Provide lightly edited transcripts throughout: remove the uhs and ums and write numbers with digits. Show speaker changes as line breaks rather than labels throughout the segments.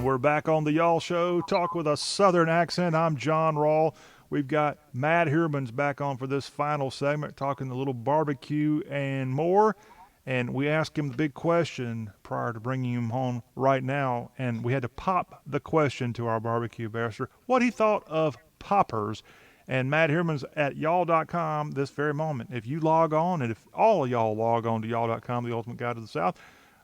We're back on the Y'all Show. Talk with a Southern accent. I'm John Rawl. We've got Matt Heermans back on for this final segment, talking a little barbecue and more. And we asked him the big question prior to bringing him home right now, and we had to pop the question to our barbecue barrister, what he thought of poppers. And Matt Heermans at Yall.com this very moment. If you log on, and if all of y'all log on to Yall.com, the ultimate guide to the South,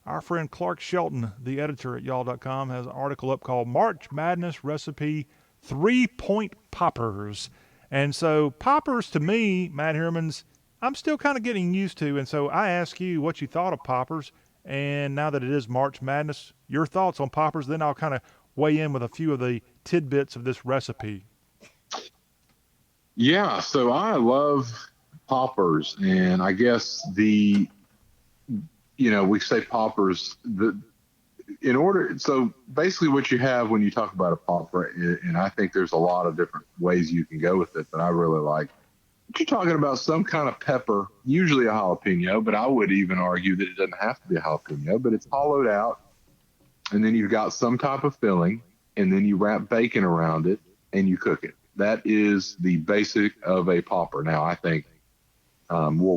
our friend Clark Shelton, the editor at Yall.com, has an article up called March Madness Recipe 3-Point Poppers. And so poppers to me, Matt Heermans, I'm still kind of getting used to. And so I ask you what you thought of poppers. And now that it is March Madness, your thoughts on poppers. Then I'll kind of weigh in with a few of the tidbits of this recipe.
Yeah, so I love poppers, and I guess we say poppers, so basically what you have when you talk about a popper, and I think there's a lot of different ways you can go with it, but I really like, you're talking about some kind of pepper, usually a jalapeno, but I would even argue that it doesn't have to be a jalapeno, but it's hollowed out, and then you've got some type of filling, and then you wrap bacon around it, and you cook it. That is the basic of a popper. Now, I think I'll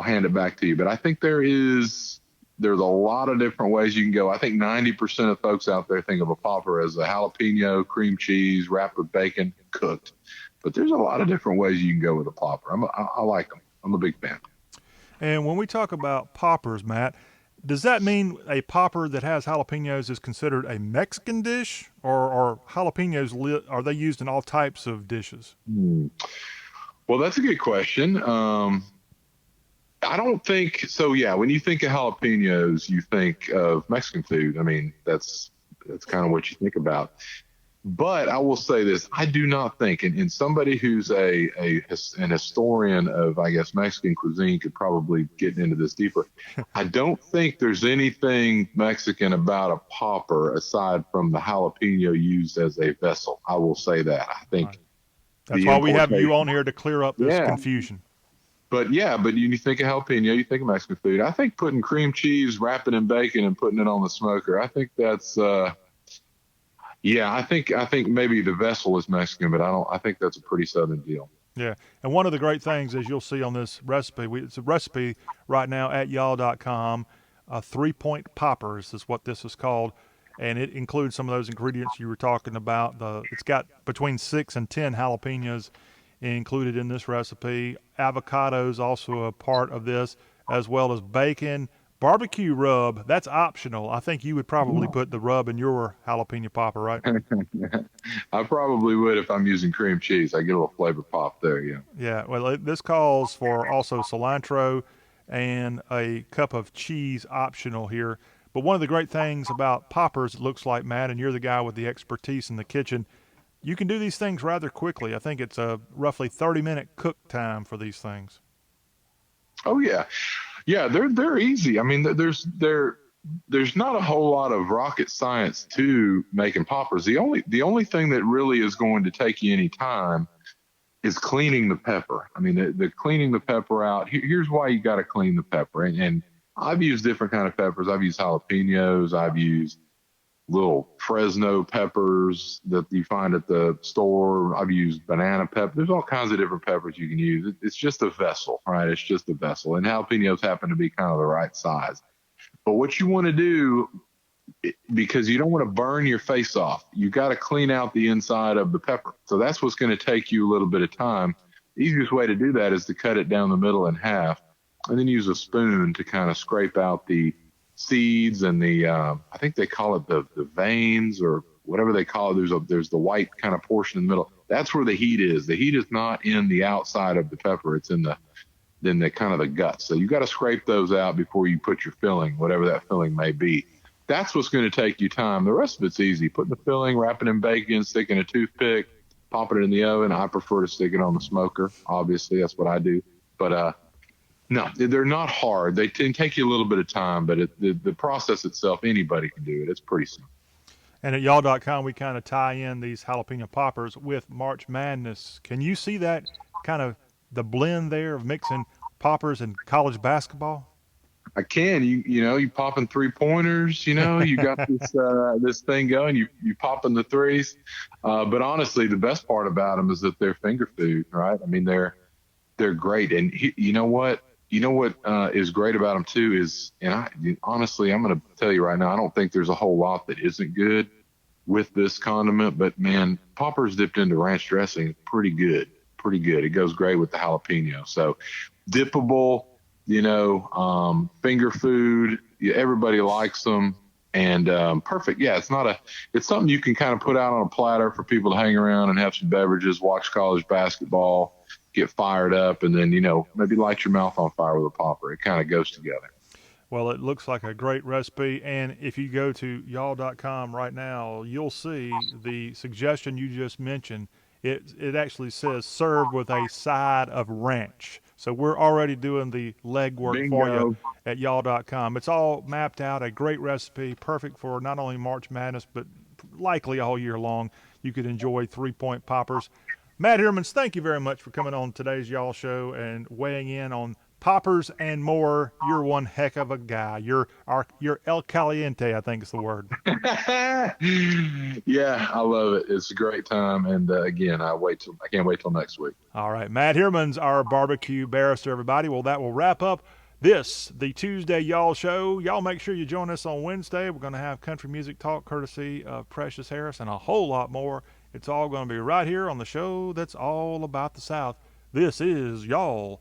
hand it back to you, but I think there's a lot of different ways you can go. I think 90% of folks out there think of a popper as a jalapeno, cream cheese, wrapped with bacon, cooked. But there's a lot of different ways you can go with a popper. I like them. I'm a big fan.
And when we talk about poppers, Matt, does that mean a popper that has jalapenos is considered a Mexican dish, or are jalapenos are they used in all types of dishes?
Well, that's a good question. I don't think so. Yeah, when you think of jalapenos, you think of Mexican food. I mean, that's kind of what you think about. But I will say this: I do not think, and somebody who's an historian of, I guess, Mexican cuisine could probably get into this deeper. I don't think there's anything Mexican about a popper aside from the jalapeno used as a vessel. I will say that. I think
that's why we have you on here to clear up this confusion.
But you think of jalapeno, you think of Mexican food. I think putting cream cheese, wrapping in bacon, and putting it on the smoker, I think that's. I think maybe the vessel is Mexican, but I think that's a pretty Southern deal.
Yeah, and one of the great things, as you'll see on this recipe, it's a recipe right now at Yall.com. 3-Point Poppers is what this is called, and it includes some of those ingredients you were talking about. It's got between 6 and 10 jalapenos included in this recipe. Avocados also a part of this, as well as bacon. Barbecue rub, that's optional. I think you would probably put the rub in your jalapeno popper, right?
I probably would if I'm using cream cheese. I get a little flavor pop there, yeah.
Yeah, well, this calls for also cilantro and a cup of cheese optional here. But one of the great things about poppers, it looks like, Matt, and you're the guy with the expertise in the kitchen, you can do these things rather quickly. I think it's a roughly 30-minute cook time for these things.
Oh, yeah. Yeah, they're easy. I mean, there's not a whole lot of rocket science to making poppers. The only thing that really is going to take you any time is cleaning the pepper. I mean, the cleaning the pepper out. Here's why you got to clean the pepper. And I've used different kind of peppers. I've used jalapenos. I've used little Fresno peppers that you find at the store. I've used banana pepper. There's all kinds of different peppers you can use. It's just a vessel, right? It's just a vessel. And jalapenos happen to be kind of the right size. But what you want to do, because you don't want to burn your face off, you got to clean out the inside of the pepper. So that's what's going to take you a little bit of time. The easiest way to do that is to cut it down the middle in half and then use a spoon to kind of scrape out the seeds and I think they call it the veins or whatever they call it. There's the white kind of portion in the middle. That's where the heat is. The heat is not in the outside of the pepper. It's in the kind of the guts. So you got to scrape those out before you put your filling, whatever that filling may be. That's what's going to take you time. The rest of it's easy. Putting the filling, wrapping in bacon, sticking a toothpick, popping it in the oven. I prefer to stick it on the smoker. Obviously, that's what I do. But no, they're not hard. They can take you a little bit of time, but the process itself, anybody can do it. It's pretty simple.
And at Yall.com, we kind of tie in these jalapeno poppers with March Madness. Can you see that kind of the blend there of mixing poppers and college basketball?
I can. You popping 3 pointers. You got this thing going. You popping the threes. But honestly, the best part about them is that they're finger food, right? I mean, they're great. And you know what? Is great about them too is, and honestly, I'm going to tell you right now, I don't think there's a whole lot that isn't good with this condiment. But man, poppers dipped into ranch dressing, pretty good, pretty good. It goes great with the jalapeno. So dippable, finger food. Yeah, everybody likes them, and perfect. Yeah, it's something you can kind of put out on a platter for people to hang around and have some beverages, watch college basketball, get fired up, and then maybe light your mouth on fire with a popper. It kind of goes together.
Well, it looks like a great recipe. And if you go to Yall.com right now, you'll see the suggestion you just mentioned. It actually says serve with a side of ranch. So we're already doing the legwork for you
Bingo.
at Yall.com. It's all mapped out, a great recipe, perfect for not only March Madness, but likely all year long. You could enjoy 3 point poppers. Matt Heermans, thank you very much for coming on today's Y'all Show and weighing in on poppers and more. You're one heck of a guy. You're El Caliente, I think is the word.
Yeah, I love it. It's a great time, and again, I can't wait till next week.
All right, Matt Heermans, our barbecue barrister, everybody. Well, that will wrap up the Tuesday Y'all Show. Y'all make sure you join us on Wednesday. We're going to have country music talk courtesy of Precious Harris and a whole lot more. It's all going to be right here on the show that's all about the South. This is Y'all.